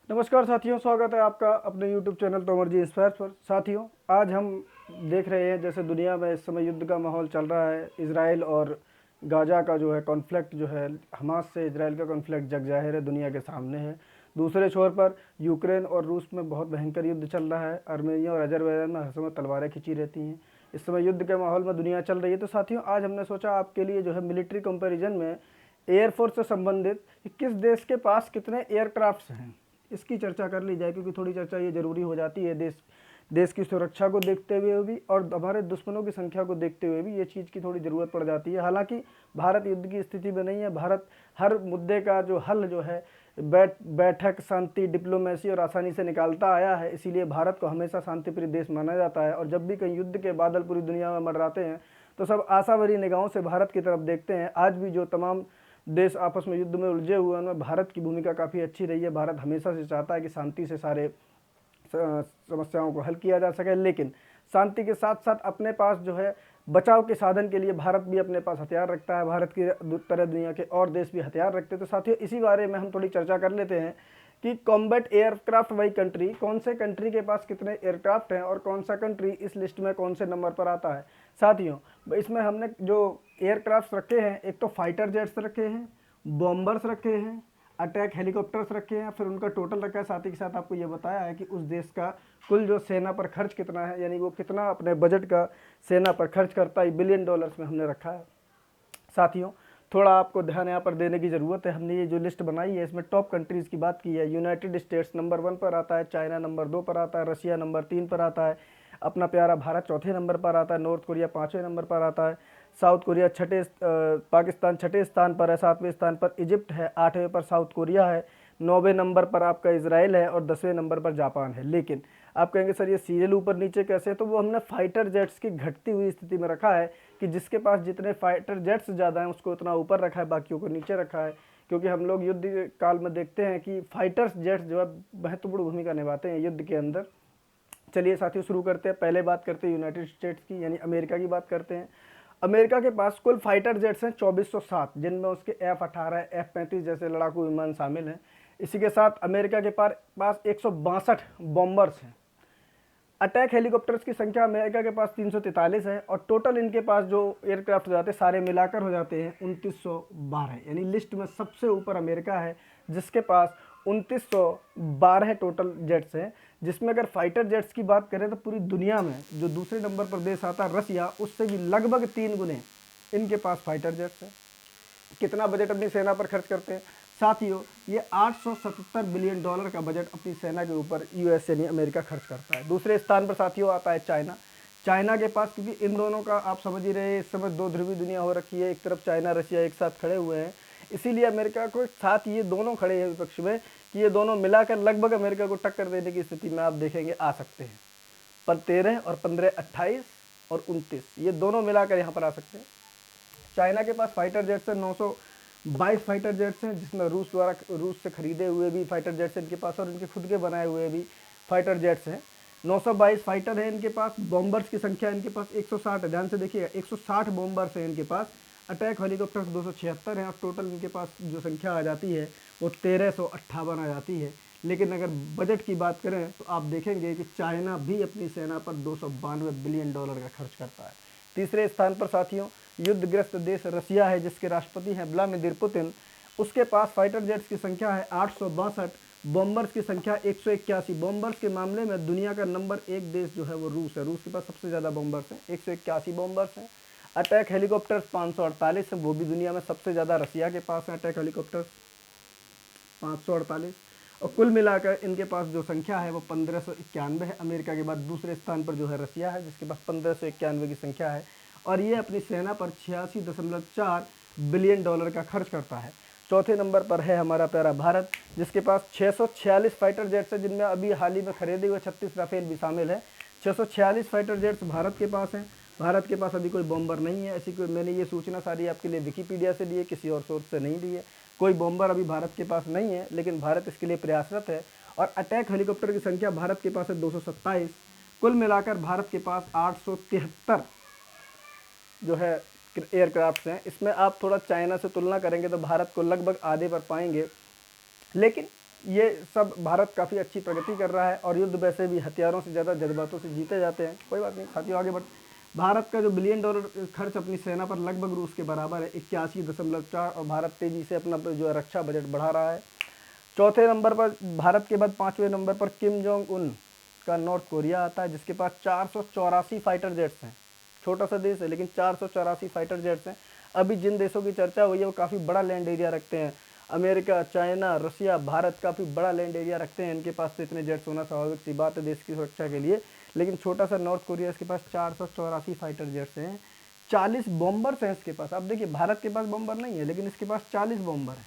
नमस्कार साथियों, स्वागत है आपका अपने YouTube चैनल तोमर जी इंस्पायर पर। साथियों, आज हम देख रहे हैं जैसे दुनिया में इस समय युद्ध का माहौल चल रहा है। इजराइल और गाजा का जो है कॉन्फ्लिक्ट, जो है हमास से इजराइल का कॉन्फ्लिक्ट जग जाहिर है, दुनिया के सामने है। दूसरे छोर पर यूक्रेन और रूस में बहुत भयंकर युद्ध चल रहा है। आर्मेनिया और अजरबैजान में हर समय तलवारें खिंची रहती हैं। इस समय युद्ध के माहौल में दुनिया चल रही है। तो साथियों, आज हमने सोचा आपके लिए जो है मिलिट्री कंपैरिजन में एयरफोर्स से संबंधित किस देश के पास कितने एयरक्राफ्ट्स हैं, इसकी चर्चा कर ली जाए, क्योंकि थोड़ी चर्चा ये ज़रूरी हो जाती है देश की सुरक्षा को देखते हुए भी और हमारे दुश्मनों की संख्या को देखते हुए भी ये चीज़ की थोड़ी ज़रूरत पड़ जाती है। हालांकि भारत युद्ध की स्थिति में नहीं है। भारत हर मुद्दे का जो हल जो है बैठक, शांति, डिप्लोमेसी और आसानी से निकालता आया है। इसीलिए भारत को हमेशा शांतिप्रिय देश माना जाता है। और जब भी कहीं युद्ध के बादल पूरी दुनिया में मंडराते हैं तो सब आशा भरी निगाहों से भारत की तरफ देखते हैं। आज भी जो तमाम देश आपस में युद्ध में उलझे हुए हैं उनमें भारत की भूमिका काफ़ी अच्छी रही है। भारत हमेशा से चाहता है कि शांति से सारे समस्याओं को हल किया जा सके, लेकिन शांति के साथ साथ अपने पास जो है बचाव के साधन के लिए भारत भी अपने पास हथियार रखता है। भारत की तरह दुनिया के और देश भी हथियार रखते हैं। तो साथियों, इसी बारे में हम थोड़ी चर्चा कर लेते हैं कि कॉम्बैट एयरक्राफ्ट वाई कंट्री, कौन से कंट्री के पास कितने एयरक्राफ्ट हैं और कौन सा कंट्री इस लिस्ट में कौन से नंबर पर आता है। साथियों, इसमें हमने जो एयरक्राफ्ट रखे हैं, एक तो फाइटर जेट्स रखे हैं, बॉम्बर्स रखे हैं, अटैक हेलीकॉप्टर्स रखे हैं, फिर उनका टोटल रखा है। साथ ही के साथ आपको ये बताया है कि उस देश का कुल जो सेना पर खर्च कितना है, यानी वो कितना अपने बजट का सेना पर खर्च करता है, बिलियन डॉलर्स में हमने रखा है। साथियों, थोड़ा आपको ध्यान यहाँ पर देने की ज़रूरत है। हमने ये जो लिस्ट बनाई है इसमें टॉप कंट्रीज़ की बात की है। यूनाइटेड स्टेट्स नंबर 1 पर आता है, चाइना नंबर 2 पर आता है, रशिया नंबर 3 पर आता है, अपना प्यारा भारत चौथे नंबर पर आता है, नॉर्थ कोरिया 5वें नंबर पर आता है, साउथ कोरिया पाकिस्तान छठे स्थान पर है, 7वें स्थान पर इजिप्ट है, 8वें पर साउथ कोरिया है, 9वें नंबर पर आपका इजराइल है और 10वें नंबर पर जापान है। लेकिन आप कहेंगे सर ये सीरियल ऊपर नीचे कैसे, तो वो हमने फाइटर जेट्स की घटती हुई स्थिति में रखा है कि जिसके पास जितने फाइटर जेट्स ज़्यादा हैं उसको उतना ऊपर रखा है, बाकियों को नीचे रखा है। क्योंकि हम लोग युद्ध काल में देखते हैं कि फाइटर्स जेट्स जो है महत्वपूर्ण भूमिका निभाते हैं युद्ध के अंदर। चलिए साथियों, शुरू करते हैं। पहले बात करते हैं यूनाइटेड स्टेट्स की, यानी अमेरिका की बात करते हैं। अमेरिका के पास कुल फाइटर जेट्स हैं 2407, जिनमें उसके F-18, F-35 जैसे लड़ाकू विमान शामिल हैं। इसी के साथ अमेरिका के पास 162 बॉम्बर्स हैं। अटैक हेलीकॉप्टर्स की संख्या अमेरिका के पास 343 है और टोटल इनके पास जो एयरक्राफ्ट हो जाते हैं सारे मिलाकर हो जाते हैं 2912। यानी लिस्ट में सबसे ऊपर अमेरिका है जिसके पास 2912 टोटल जेट्स हैं। जिसमें अगर फाइटर जेट्स की बात करें तो पूरी दुनिया में जो दूसरे नंबर पर देश आता है रसिया, उससे भी लगभग 3 गुने इनके पास फाइटर जेट्स हैं। कितना बजट अपनी सेना पर खर्च करते हैं साथियों, ये 877 बिलियन डॉलर का बजट अपनी सेना के ऊपर यूएस यानी अमेरिका खर्च करता है। दूसरे स्थान पर साथियों आता है चाइना। चाइना के पास, क्योंकि इन दोनों का आप समझ ही रहे हैं इस समय दो ध्रुवी दुनिया हो रखी है, एक तरफ चाइना रशिया एक साथ खड़े हुए हैं, इसीलिए अमेरिका को साथ ये दोनों खड़े हैं विपक्ष में कि ये दोनों मिलाकर लगभग अमेरिका को टक्कर देने की स्थिति में आप देखेंगे आ सकते हैं। पर 13 और 15, 28 और 29 ये दोनों मिलाकर यहाँ पर आ सकते हैं। चाइना के पास फाइटर जेट्स हैं 922 फाइटर जेट्स हैं, जिसमें रूस से खरीदे हुए भी फाइटर जेट्स हैं इनके पास और इनके खुद के बनाए हुए भी फाइटर जेट्स हैं। 922 फाइटर हैं इनके पास। बॉम्बर्स की संख्या इनके पास 160 है, ध्यान से देखिएगा, 160 बॉम्बर्स हैं इनके पास। अटैक हेलीकॉप्टर्स 276 हैं और टोटल इनके पास जो संख्या आ जाती है वो 1358 आ जाती है। लेकिन अगर बजट की बात करें तो आप देखेंगे कि चाइना भी अपनी सेना पर 292 बिलियन डॉलर का खर्च करता है। तीसरे स्थान पर साथियों युद्धग्रस्त देश रसिया है, जिसके राष्ट्रपति हैं व्लादिमीर पुतिन। उसके पास फाइटर जेट्स की संख्या है 862, बॉम्बर्स की संख्या 181। बॉम्बर्स के मामले में दुनिया का नंबर 1 देश जो है वो रूस है। रूस के पास सबसे ज़्यादा बॉम्बर्स हैं, 181 बॉम्बर्स हैं। अटैक हेलीकॉप्टर्स 548 हैं, वो भी दुनिया में सबसे ज़्यादा रसिया के पास है अटैक हेलीकॉप्टर्स 548। और कुल मिलाकर इनके पास जो संख्या है वो 1591 है। अमेरिका के बाद दूसरे स्थान पर जो है रसिया है, जिसके पास 1591 की संख्या है और ये अपनी सेना पर 86.4 बिलियन डॉलर का खर्च करता है। चौथे नंबर पर है हमारा प्यारा भारत, जिसके पास 646 फाइटर जेट्स हैं, जिनमें अभी हाल ही में खरीदे हुए 36 राफेल भी शामिल है। 646 फाइटर जेट्स भारत के पास हैं। भारत के पास अभी कोई बॉम्बर नहीं है, ऐसी कोई, मैंने ये सूचना सारी आपके लिए विकीपीडिया से ली है, किसी और सोर्स से नहीं ली है। कोई बॉम्बर अभी भारत के पास नहीं है, लेकिन भारत इसके लिए प्रयासरत है। और अटैक हेलीकॉप्टर की संख्या भारत के पास है 227। कुल मिलाकर भारत के पास 873 जो है एयरक्राफ्ट हैं। इसमें आप थोड़ा चाइना से तुलना करेंगे तो भारत को लगभग आधे पर पाएंगे। लेकिन ये सब भारत काफ़ी अच्छी प्रगति कर रहा है और युद्ध वैसे भी हथियारों से ज़्यादा जज्बातों से जीते जाते हैं। कोई बात नहीं साथियों, आगे बढ़। भारत का जो बिलियन डॉलर खर्च अपनी सेना पर लगभग रूस के बराबर है 81.4, और भारत तेज़ी से अपना जो है रक्षा बजट बढ़ा रहा है। चौथे नंबर पर भारत के बाद 5वें नंबर पर किम जोंग उन का नॉर्थ कोरिया आता है, जिसके पास 484 फाइटर जेट्स हैं। छोटा सा देश है लेकिन 484 फाइटर जेट्स हैं। अभी जिन देशों की चर्चा हुई है वो काफ़ी बड़ा लैंड एरिया रखते हैं। अमेरिका, चाइना, रसिया, भारत काफ़ी बड़ा लैंड एरिया रखते हैं। इनके पास तो इतने जेट्स होना स्वाभाविक सी बात है देश की सुरक्षा के लिए। लेकिन छोटा सा नॉर्थ कोरिया, इसके पास 484 फाइटर जेट्स हैं, 40 बॉम्बर्स हैं इसके पास। अब देखिए भारत के पास बॉम्बर नहीं है लेकिन इसके पास 40 बॉम्बर हैं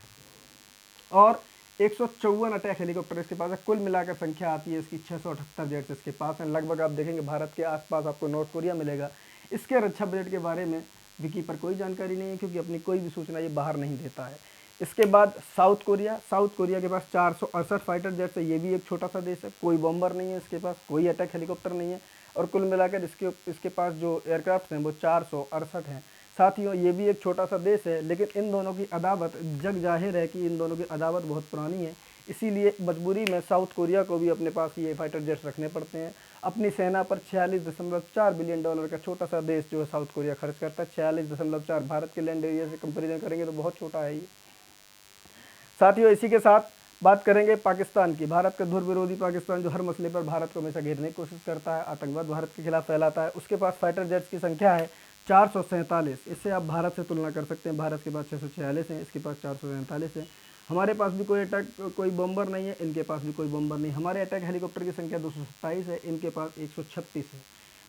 और 154 अटैक हेलीकॉप्टर इसके पास है। कुल मिलाकर संख्या आती है इसकी 678 जेट्स इसके पास हैं। लगभग आप देखेंगे भारत के आसपास आपको नॉर्थ कोरिया मिलेगा। इसके रक्षा बजट के बारे में विकी पर कोई जानकारी नहीं है क्योंकि अपनी कोई भी सूचना ये बाहर नहीं देता है। इसके बाद साउथ कोरिया के पास 468 फाइटर जेट्स है। ये भी एक छोटा सा देश है, कोई बॉम्बर नहीं है इसके पास, कोई अटैक हेलीकॉप्टर नहीं है और कुल मिलाकर इसके पास जो एयरक्राफ्ट हैं वो 468 हैं। साथियों ये भी एक छोटा सा देश है लेकिन इन दोनों की अदावत जग जाहिर है कि इन दोनों की अदावत बहुत पुरानी है। इसीलिए मजबूरी में साउथ कोरिया को भी अपने पास ये फाइटर जेट्स रखने पड़ते हैं। अपनी सेना पर 46.4 बिलियन डॉलर का छोटा सा देश जो है साउथ कोरिया खर्च करता है। 46.4 भारत के लैंड एरिया से कंपेरिजन करेंगे तो बहुत छोटा है ये। साथियों इसी के साथ बात करेंगे पाकिस्तान की। भारत का धुर विरोधी पाकिस्तान जो हर मसले पर भारत को हमेशा घेरने की कोशिश करता है, आतंकवाद भारत के खिलाफ फैलाता है, उसके पास फाइटर जेट्स की संख्या है 447। इससे आप भारत से तुलना कर सकते हैं। भारत के पास 646 हैं, इसके पास 447 है। हमारे पास भी कोई बॉम्बर नहीं है, इनके पास भी कोई बॉम्बर नहीं। हमारे अटैक हेलीकॉप्टर की संख्या 227 है, इनके पास 136 है।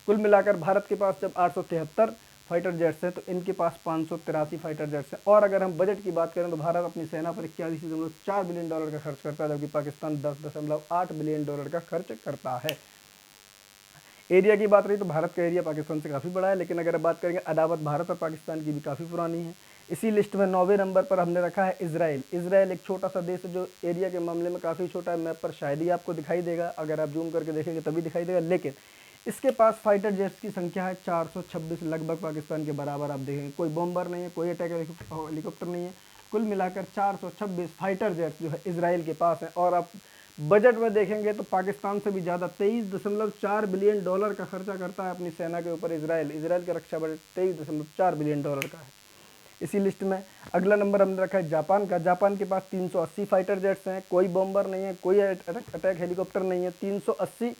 कुल मिलाकर भारत के पास जब 873 फाइटर जेट्स हैं तो इनके पास 583 फाइटर जेट्स हैं। और अगर हम बजट की बात करें तो भारत अपनी सेना पर 41.4 बिलियन डॉलर का खर्च करता है, जबकि पाकिस्तान 10.8 बिलियन डॉलर का खर्च करता है। एरिया की बात रही तो भारत का एरिया पाकिस्तान से काफ़ी बड़ा है, लेकिन अगर बात करेंगे अदावत भारत और पाकिस्तान की भी काफ़ी पुरानी है। इसी लिस्ट में 9वें नंबर पर हमने रखा है इजराइल। इजराइल एक छोटा सा देश है जो एरिया के मामले में काफ़ी छोटा है। मैप पर शायद ही आपको दिखाई देगा, अगर आप जूम करके देखेंगे तभी दिखाई देगा। लेकिन इसके पास फाइटर जेट्स की संख्या है 426, लगभग पाकिस्तान के बराबर। आप देखेंगे कोई बॉम्बर नहीं है, कोई अटैक हेलीकॉप्टर नहीं है। कुल मिलाकर 426 फाइटर जेट्स जो है इजराइल के पास है। और आप बजट में देखेंगे तो पाकिस्तान से भी ज़्यादा 23.4 बिलियन डॉलर का खर्चा करता है अपनी सेना के ऊपर इजराइल का रक्षा बजट 23.4 बिलियन डॉलर का है। इसी लिस्ट में अगला नंबर हमने रखा है जापान का। जापान के पास 380 फाइटर जेट्स हैं, कोई बॉम्बर नहीं है, कोई अटैक हेलीकॉप्टर नहीं है, 380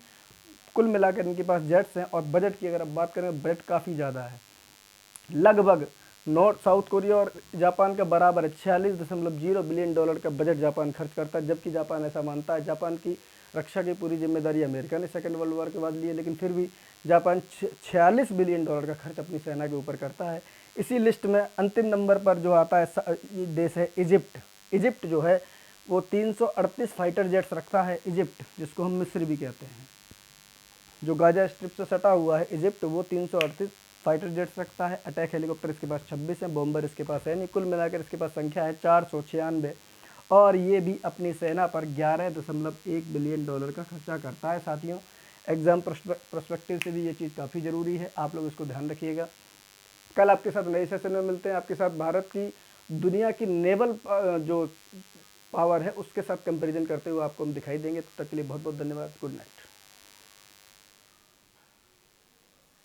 कुल मिलाकर इनके पास जेट्स हैं। और बजट की अगर आप बात करें बजट काफ़ी ज़्यादा है, लगभग साउथ कोरिया और जापान का बराबर है। 46.0 बिलियन डॉलर का बजट जापान खर्च करता है, जबकि जापान ऐसा मानता है। जापान की रक्षा की पूरी जिम्मेदारी अमेरिका ने सेकेंड वर्ल्ड वॉर के बाद ली है, लेकिन फिर भी जापान 46 बिलियन डॉलर का खर्च अपनी सेना के ऊपर करता है। इसी लिस्ट में अंतिम नंबर पर जो आता है देश है इजिप्ट। इजिप्ट जो है वो 338 फाइटर जेट्स रखता है। इजिप्ट जिसको हम मिस्र भी कहते हैं, जो गाजा स्ट्रिप से सटा हुआ है इजिप्ट, वो 338 फाइटर जेट्स रखता है। अटैक हेलीकॉप्टर इसके पास 26 हैं, बॉम्बर इसके पास है नहीं। कुल मिलाकर इसके पास संख्या है 496 और ये भी अपनी सेना पर 11.1 बिलियन डॉलर का खर्चा करता है। साथियों एग्जाम पर्सपेक्टिव से भी ये चीज़ काफ़ी ज़रूरी है, आप लोग इसको ध्यान रखिएगा। कल आपके साथ नए सेशन में मिलते हैं, आपके साथ भारत की दुनिया की नेवल जो पावर है उसके साथ कंपेरिजन करते हुए आपको हम दिखाई देंगे। तब तक के लिए बहुत बहुत धन्यवाद। Good night.